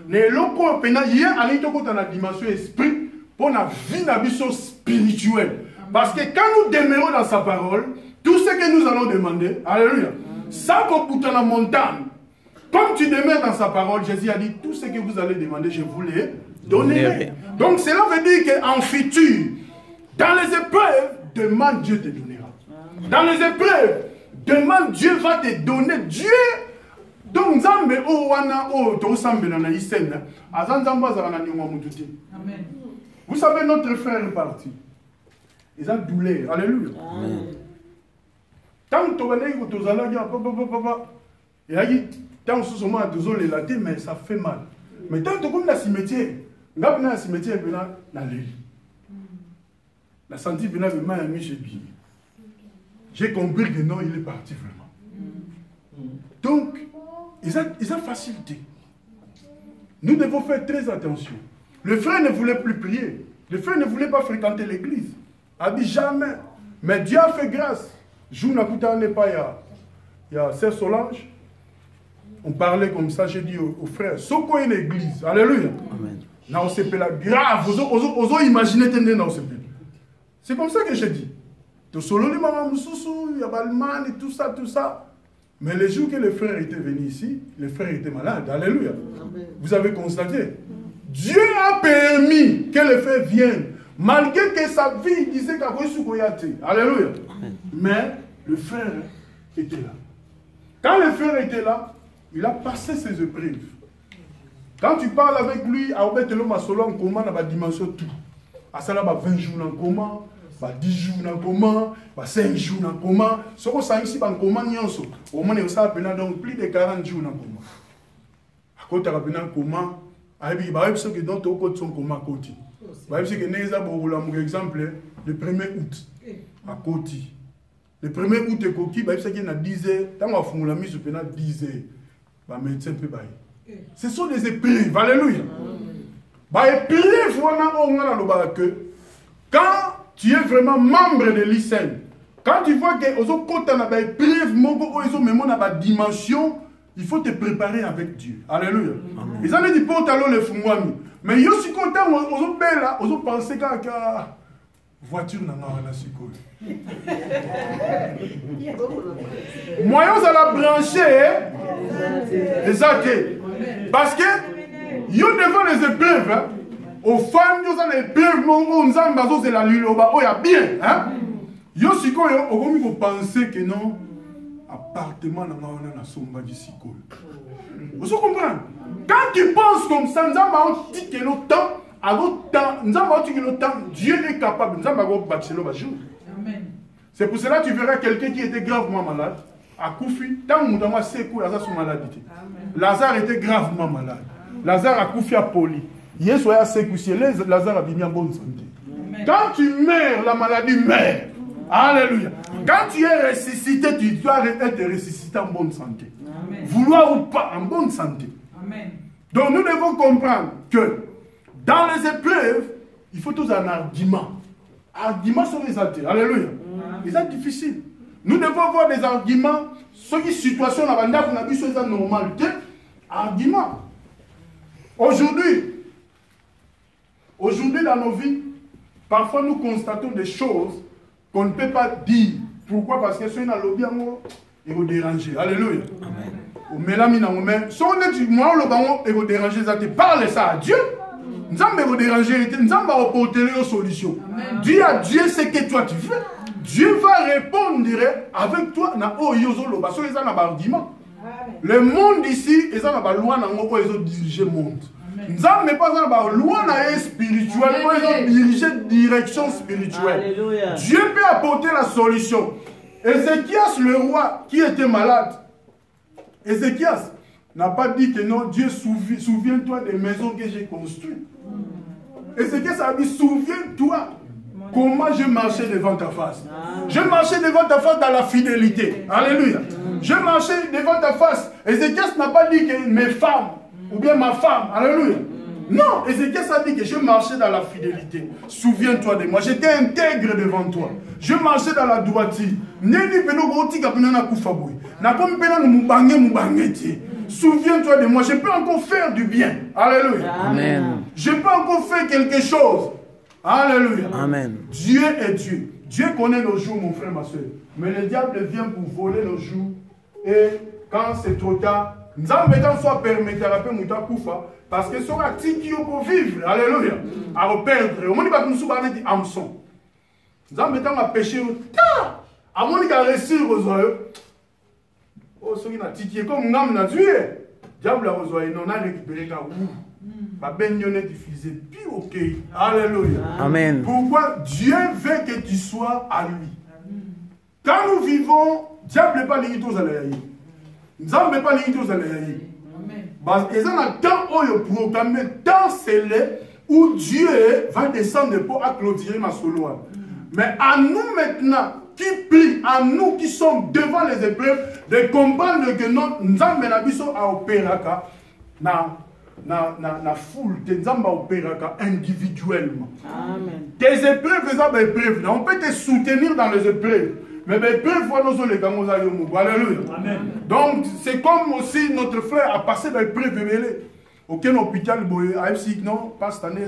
Mais l'autre, il y a une dimension esprit pour la vie d'ambition spirituelle. Parce que quand nous demeurons dans sa parole, tout ce que nous allons demander, alléluia, sans qu'on boute la montagne, comme tu demeures dans sa parole, Jésus a dit, tout ce que vous allez demander, je vous l'ai donné. Donc cela veut dire qu'en futur, dans les épreuves, demande, Dieu te donnera. Dans les épreuves, demande, Dieu va te donner. Dieu. Donc, Nzambe o wana o to sambe na isena. Azanzamba zana ni wa mututi. Amen. Vous savez, notre frère est parti. Ils ont douleur. Alléluia. Amen. Tant que tu vas aller au Tozalaga, papa, et là, tant que ce moment tu les latés, mais ça fait mal. Mais tant que tu vas dans le cimetière, dans le cimetière, tu vas dans l'île. La santé vient de ma amie chez lui. J'ai compris que non, il est parti vraiment. Donc, ils ont facilité. Nous devons faire très attention. Le frère ne voulait plus prier. Le frère ne voulait pas fréquenter l'église. Il a dit jamais. Mais Dieu a fait grâce. Jour n'est pas il y a Sœur Solange. On parlait comme ça, j'ai dit au frère, Soko est l'église. Alléluia. Amen. Non, c'est pas grave. Vous imaginez c'est comme ça que j'ai dit. Il y a Balman et tout ça. Mais les jours que le frère était venu ici, le frère était malade. Alléluia. Amen. Vous avez constaté. Dieu a permis que le frère vienne. Malgré que sa vie disait qu'il y a Alléluia. Amen. Mais le frère était là. Quand le frère était là, il a passé ses épreuves. Quand tu parles avec lui, à Obetelo Masolo en coma, dans la dimension tout. À ça, là, 20 jours en coma. 10 jours en coma, 5 jours en coma. Ce qu'on sait ici, en coma, au moins, ça a donc plus de 40 jours en coma. À côté de en coma, il y a des gens qui ont son coma à côté. Il y a des gens qui ont un exemple, le 1er août, à côté. Le 1er août, il y a des gens qui ont 10 heures, tant qu'on a mis sur 10 heures, le médecin peut bailler. Ce sont des épreuves, alléluia. Les épreuves, quand tu es vraiment membre de l'ICN, quand tu vois que les côtés ont des épreuves, ils ont des dimensions, il faut te préparer avec Dieu. Alléluia. Ils ont dit pour t'aller le fumouami. Mais ils sont contents, ils ont pensé qu'à la voiture n'a pas la moyen à la brancher les athées. Parce que ils ont devant les épreuves. Aux femmes, ils ont des épreuves, ils ont des la luloba, il y a bien. Ils ont pensé que non, appartement n'a pas la somba du siko. Vous comprenez? Quand tu penses comme ça, nous avons dit que le temps, Dieu est capable. Nous avons bâti le jour. C'est pour cela que tu verras quelqu'un qui était gravement malade. À Koufi, tant que nous avons sécu, Lazare son maladie. Lazare était gravement malade. Lazare a Koufi à Poli. Hier soir, Lazare a bien en bonne santé. Quand tu meurs, la maladie meurt. Alléluia. Quand tu es ressuscité, tu dois être ressuscité en bonne santé. Amen. Vouloir ou pas, en bonne santé. Amen. Donc nous devons comprendre que dans les épreuves, il faut tous un argument. Arguments sont les athées. Alléluia. Ils sont difficiles. Nous devons avoir des arguments. Ce qui situation là, on a vu sur la normalité. Arguments. Aujourd'hui, dans nos vies, parfois nous constatons des choses qu'on ne peut pas dire. Pourquoi? Parce que si on a lobby, il va déranger. Alléluia. Amen. Si on est du moins, il va déranger. Parle ça à Dieu. Nous allons déranger. Nous allons apporter une solution. Dis à Dieu ce que toi tu fais. Dieu va répondre avec toi. Le monde ici, ils ont la loi ils ont dirigé le monde. Nous n'avons pas la loi spirituelle, ils ont dirigé direction spirituelle. Alléluia. Dieu peut apporter la solution. Ézéchias, le roi qui était malade, Ézéchias n'a pas dit que non, Dieu, souviens-toi des maisons que j'ai construites. Ézéchias a dit, souviens-toi comment je marchais devant ta face. Je marchais devant ta face dans la fidélité. Alléluia. Je marchais devant ta face. Ézéchias n'a pas dit que mes femmes, ou bien ma femme, alléluia. Non, Ézéchias a dit que je marchais dans la fidélité. Souviens-toi de moi, j'étais intègre devant toi. Je marchais dans la droiture. souviens-toi de moi. Je peux encore faire du bien. Alléluia. Amen. Je peux encore faire quelque chose. Alléluia. Amen. Dieu est Dieu. Dieu connaît nos jours, mon frère, ma soeur. Mais le diable vient pour voler nos jours. Et quand c'est trop tard, nous allons soit permettre à la koufa parce que c'est un petit qui pour vivre. Alléluia. À reperdre. Au moment où nous sommes dit Hamson. Nous allons pécher. À mon avis, réussir aux oeufs. Oh, ce qui n'a titillé comme nous avons tué. Diable a reçu, non, on a récupéré la roue. Ma baignonne est diffusée. Puis, ok. Alléluia. Amen. Pourquoi Dieu veut que tu sois à lui. Quand nous vivons, diable n'est pas limité aux aléas. Nous n'avons pas limité aux aléas. Et ça, on a tant où programmé, tant scellé, où Dieu va descendre pour clôturer ma solo. Mais à nous maintenant, qui prie, à nous qui sommes devant les épreuves, de comprendre que nous avons à opéraka na foule, nous avons opéraka individuellement. Amen. Tes épreuves, les épreuves, on peut te soutenir dans les épreuves. Mais les épreuves, nous les gamos à Yomu. Alléluia. Amen. Donc, c'est comme aussi notre frère a passé dans les épreuves. Aucun hôpital, non, pas cette année,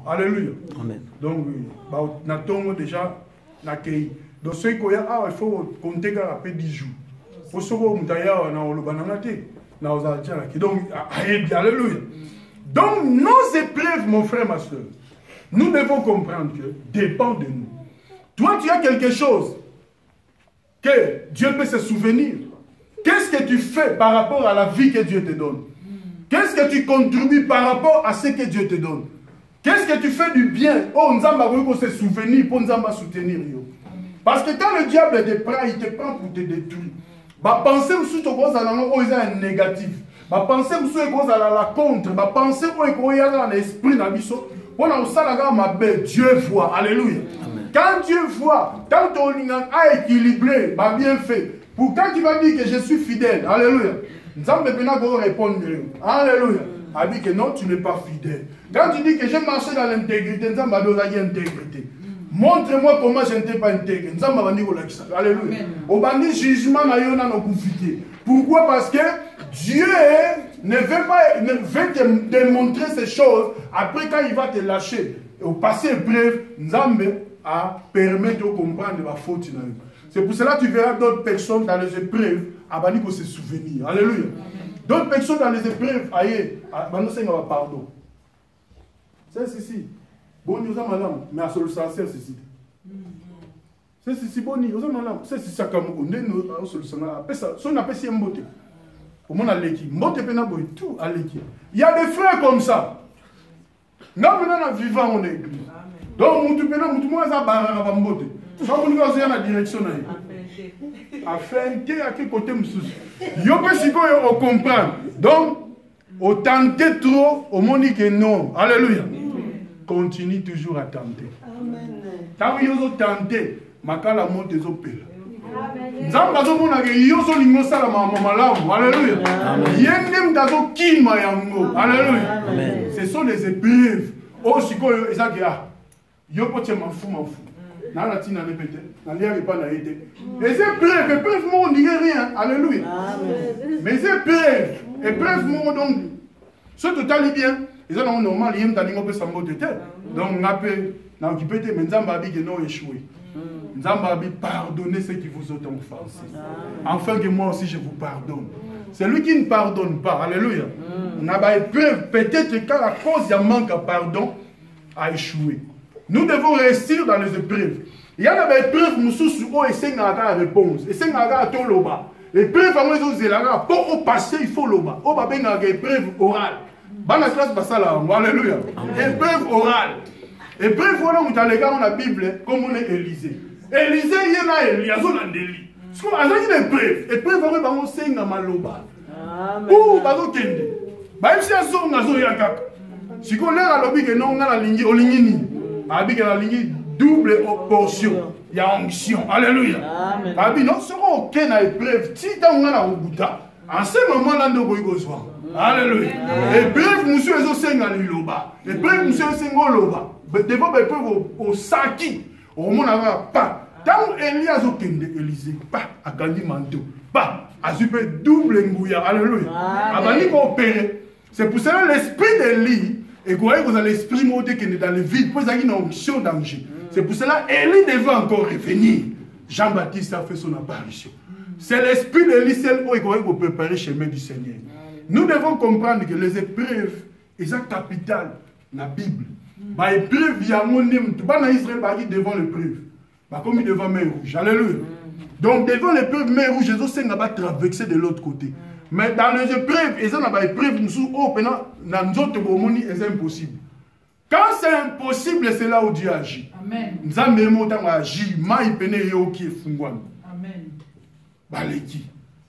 alléluia. Amen. Donc, nous avons déjà l'accueil. Donc, ce qu'il y a, il faut compter un peu 10 jours. Pour ce qu'on a donc, alléluia. Donc, nos épreuves, mon frère, ma soeur, nous devons comprendre que dépend de nous. Toi, tu as quelque chose que Dieu peut se souvenir. Qu'est-ce que tu fais par rapport à la vie que Dieu te donne? Qu'est-ce que tu contribues par rapport à ce que Dieu te donne? Qu'est-ce que tu fais du bien? Oh, nous avons se souvenir pour nous soutenir. Parce que quand le diable te prend, il te prend pour te détruire. Penser que c'est négatif. Penser que c'est la contre. Penser que c'est un esprit dans le Dieu voit. Alléluia. Quand Dieu voit, quand ton lien a équilibré, bien fait. Pourquoi tu vas dire que je suis fidèle? Alléluia. Nous allons maintenant répondre. Alléluia. Elle dit que non, tu n'es pas fidèle. Quand tu dis que j'ai marché dans l'intégrité, nous allons dire intégrité. Montre-moi comment je n'étais pas intégré. Nous allons dire alléluia. Au bandit jugement, pourquoi? Parce que Dieu ne veut te démontrer ces choses. Après, quand il va te lâcher, au passé épreuve, nous allons permettre de comprendre la faute. C'est pour cela que tu verras d'autres personnes dans les épreuves à se souvenir. Alléluia. D'autres personnes dans les épreuves, pardon. C'est ceci. Bon, nous avons madame, mais à solution, c'est ceci. C'est ceci, bon, nous avons madame. C'est ceci, ça comme on est, nous avons solution. On appelle ça un beauté. Au monde à l'équipe. Beauté, tout à l'équipe. Il y a des frères comme ça. Nous, maintenant, vivant en église. Donc, nous avons barre à beauté. Soit nous avons la direction. Afin que à quel côté nous sommes. Yo peut si on comprend. Donc, au tenter trop, au monde dit que non. Alléluia. Continue toujours à tenter. Amen. Quand vous tentez, makala monte des opéras. Nzamba zo mona ke yo so lingo sala malamu. Alléluia. Yendem dazo kima yango. Alléluia. Ce sont les épreuves. Oh sikoyo ezaki yo pote mafu. Nana tina ne pete. Nalia pas na été. Les épreuves mon dit rien. Alléluia. Mais épreuves mon donc ce total bien. Ils ont normal ils ont peut sambo de terre. Donc na pe na okipete mais nzamba bi que non échoué. Nzamba bi pardonnez ceux qui vous ont offensé. Afin que moi aussi je vous pardonne. Celui qui ne pardonne pas, alléluia. On a pas épreuve peut-être quand la cause y a manque à pardon a échoué. Nous devons réussir dans les épreuves. Il y a des épreuves, nous sommes au essai de la réponse. Essai de la réponse. L'épreuve, pour au passé, il faut l'oba. On va bien une épreuve orale. Dans la classe, alléluia. Épreuve orale. Épreuve, voilà, on a les gars dans la Bible, comme on est Élisée. Élisée, il y a Elias, on a des lits. Ce qu'on a dit l'épreuve. Épreuve, on va essayer de maloba. Ou, bah, ok. Bah, si on a zoé à kaka. Si on a lobby que non, on a la ligne, on ligne. Avec la ligne double portion. Il y a onction. Alléluia. Amen. Non, ce qu'on a une épreuve. Si on a un bouta, en ce moment-là, nous avons besoin. Alléluia. Épreuve, monsieur, ils ont cinq à l'îloba. Épreuve, monsieur, ils ont cinq à l'îloba. Devant l'épreuve au saki. Au monde n'a pas. Tant Elias au Kende, Élysée, pas à Gandhi Manto. Pas. a eu double ngouya. Alléluia. Abani ko opérer. C'est pour cela l'esprit d'Élie et vous avez l'esprit monté qui est dans le vide. Pour ça qu'il y a une option danger. C'est pour cela Élie devait encore revenir. Jean-Baptiste a fait son apparition. C'est l'esprit d'Élie seul pour préparer le chemin du Seigneur. Nous devons comprendre que les épreuves sont capitales dans la Bible. Les épreuves, il y a un monde Israël devant l'épreuve. Comme devant la mer rouge. Alléluia. Donc devant l'épreuve mer rouge, Jésus n'a traversé de l'autre côté. Mais dans les épreuves, il y a des épreuves qui sont impossibles. Quand c'est impossible, c'est là où Dieu agit. Amen.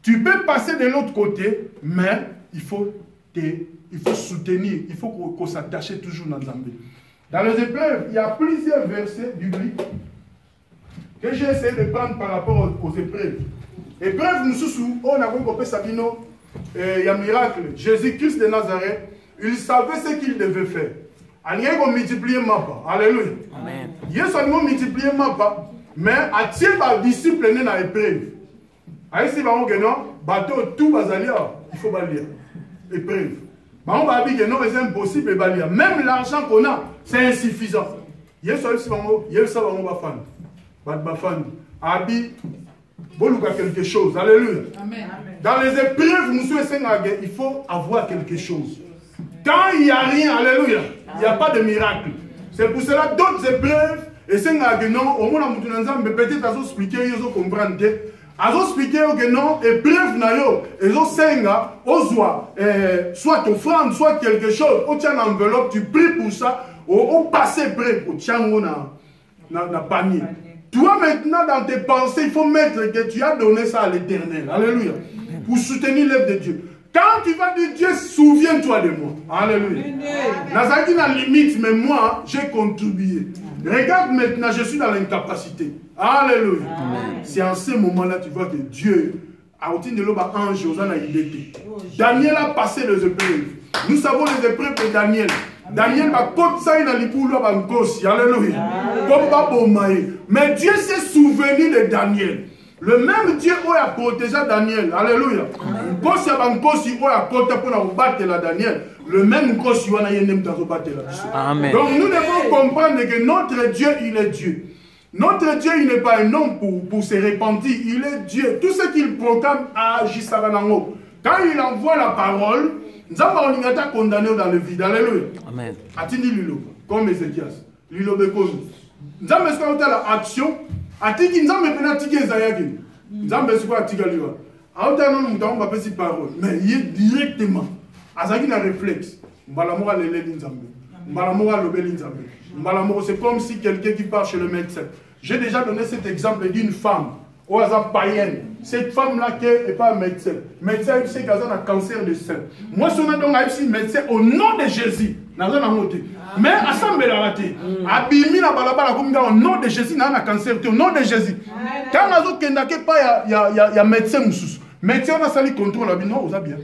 Tu peux passer de l'autre côté, mais il faut soutenir, il faut qu'on s'attache toujours dans Zambé. Dans les épreuves, il y a plusieurs versets bibliques que j'ai essayé de prendre par rapport aux épreuves. Épreuves, nous on a compris Sabino, il y a un miracle. Jésus-Christ de Nazareth, il savait ce qu'il devait faire. Il a multiplié ma part. Alléluia. Amen. Il a seulement multiplié ma part, mais à tirer les disciples dans l'épreuve. Ici, bateau tout il faut balayer. Épreuve. On va dire que non, c'est impossible de balayer. Même l'argent qu'on a, c'est insuffisant. Il y a quelque chose. Alléluia. Amen. Dans les épreuves, il faut avoir quelque chose. Quand il n'y a rien, alléluia, il n'y a pas de miracle. C'est pour cela d'autres épreuves, et c'est que non, au moins peut-être à expliquer, ils ont compris. À expliquer que non, épreuve nayo, ils ont senga, soit offrande, soit quelque chose, au tient l'enveloppe, tu pries pour ça, au passé prêt, au tient na panier. Toi maintenant dans tes pensées, il faut mettre que tu as donné ça à l'Éternel. Alléluia. Pour soutenir l'œuvre de Dieu. Quand tu vas dire Dieu, souviens-toi de moi. Alléluia. Nazaki n'a limite, mais moi, j'ai contribué. Regarde maintenant, je suis dans l'incapacité. Alléluia. C'est en ce moment-là, tu vois que Dieu a obtenu de l'eau à ange, aux Daniel a passé les épreuves. Nous savons les épreuves de Daniel. Daniel va côté ça, il a dit alléluia. Mais Dieu s'est souvenu de Daniel. Le même Dieu qui a protégé Daniel. Alléluia. Le même Amen. Donc nous devons comprendre que notre Dieu, il est Dieu. Notre Dieu, il n'est pas un homme pour se repentir. Il est Dieu. Tout ce qu'il proclame agit ça. Quand il envoie la parole, nous avons été condamnés dans le vide. Alléluia. Amen. Atini Lilo, comme Ézéchias. Lilo Bekonu. Nous avons fait l'action. Atiki, nous avons fait Zayagin. Nous avons fait Tigaliwa. Nous avons fait parole. Mais il est directement. Azaki a un réflexe. Mbalamora lele l'inzambe. Mbalamora lobe l'inzambe. Mbalamora, c'est comme si quelqu'un qui part chez le médecin. J'ai déjà donné cet exemple d'une femme. Au hasard païenne. Cette femme-là qui n'est pas un médecin. Médecin, il sait qu'elle a un cancer de sein. Moi, je suis un médecin au nom de Jésus. Mais assemblée la raté. Abimi la balabala comme au nom de Jésus, il a un cancer au nom de Jésus. Quand on a dit qu'il y a médecin moussous. Médecin, on a sali contrôle. Non, vous avez bien.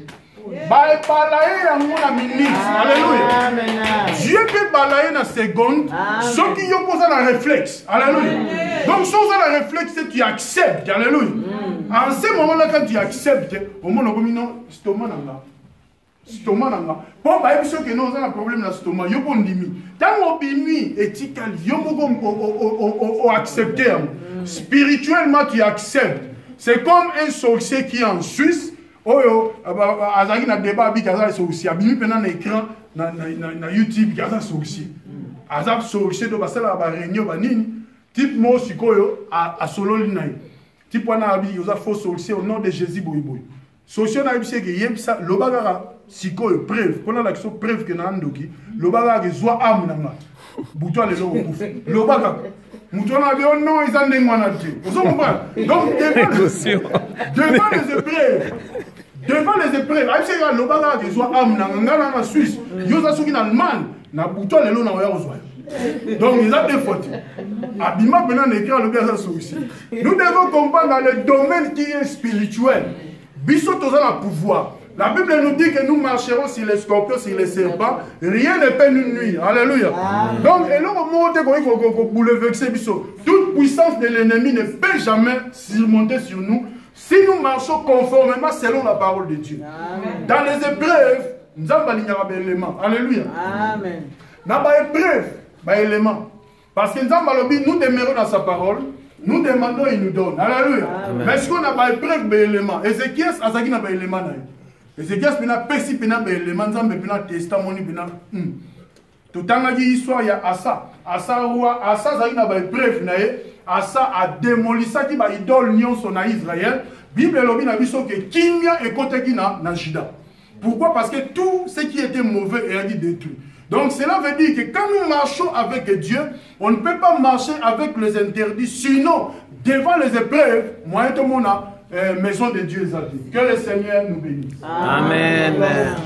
Alléluia. Dieu peut balayer dans seconde. Ceux qui ont posé un réflexe. Alléluia. Donc, sans un réflexe, tu acceptes. Alléluia. En ce moment-là, quand tu acceptes, au moment où tu as stomac, pour que nous avons un problème dans le stomac, nous avons dit quand on bimi éthical, nous accepter. Spirituellement, tu acceptes. C'est comme un sorcier qui est en Suisse. Oh, azaki na débat avec Azak sorcier. Abimi pendant l'écran na YouTube, Azak sorcier. Azak sorcier do basala ba réunion ba nini. Type mo sikoyo a solo linai. Type wana abi yoza faux sorcier au nom de Jésus boyboy. Sorcier na ibise ke yebisa lobagara sikoyo preuve. Pona l'action preuve que na ndoki. Lobagara ke zwa am nanga. Butwa le lo okufa. Lobagara Moutona dit oh non, ils en ont moins à Dieu. Vous comprenez? Donc, devant les épreuves, avec ces gars, l'Obaga qui soit âme, dans la Suisse, ils ont souki dans l'Allemagne, na bouton les lots na oya ozoya. Donc, ils ont des fautes. Abima maintenant l'écran le bien souci. Nous devons comprendre dans le domaine qui est spirituel. Biso toza la pouvoir. La Bible nous dit que nous marcherons sur les scorpions, sur les serpents. Rien ne peut nous nuire. Alléluia. Donc, et là, toute puissance de l'ennemi ne peut jamais surmonter sur nous si nous marchons conformément selon la parole de Dieu. Amen. Dans les épreuves, nous avons des éléments. Alléluia. Amen. Dans les épreuves, des éléments. Parce que nous demeurons dans sa parole, nous demandons, il nous donne. Alléluia. Amen. Mais ce qu'on a des épreuves, des éléments. Ézéchiel a des éléments. Ézéchiel a des éléments. Nous avons des testaments. Tout le temps, il y a histoire, il y a Asa. Asa a des épreuves. Asa a démoli ça qui va idole nion son Israël. Bible lobi na biso que kimia et côté qui na Juda. Pourquoi? Parce que tout ce qui était mauvais est détruit. Donc cela veut dire que quand nous marchons avec Dieu, on ne peut pas marcher avec les interdits. Sinon, devant les épreuves, moi et tout le monde, maison de Dieu exaltée. Que le Seigneur nous bénisse. Amen. Amen.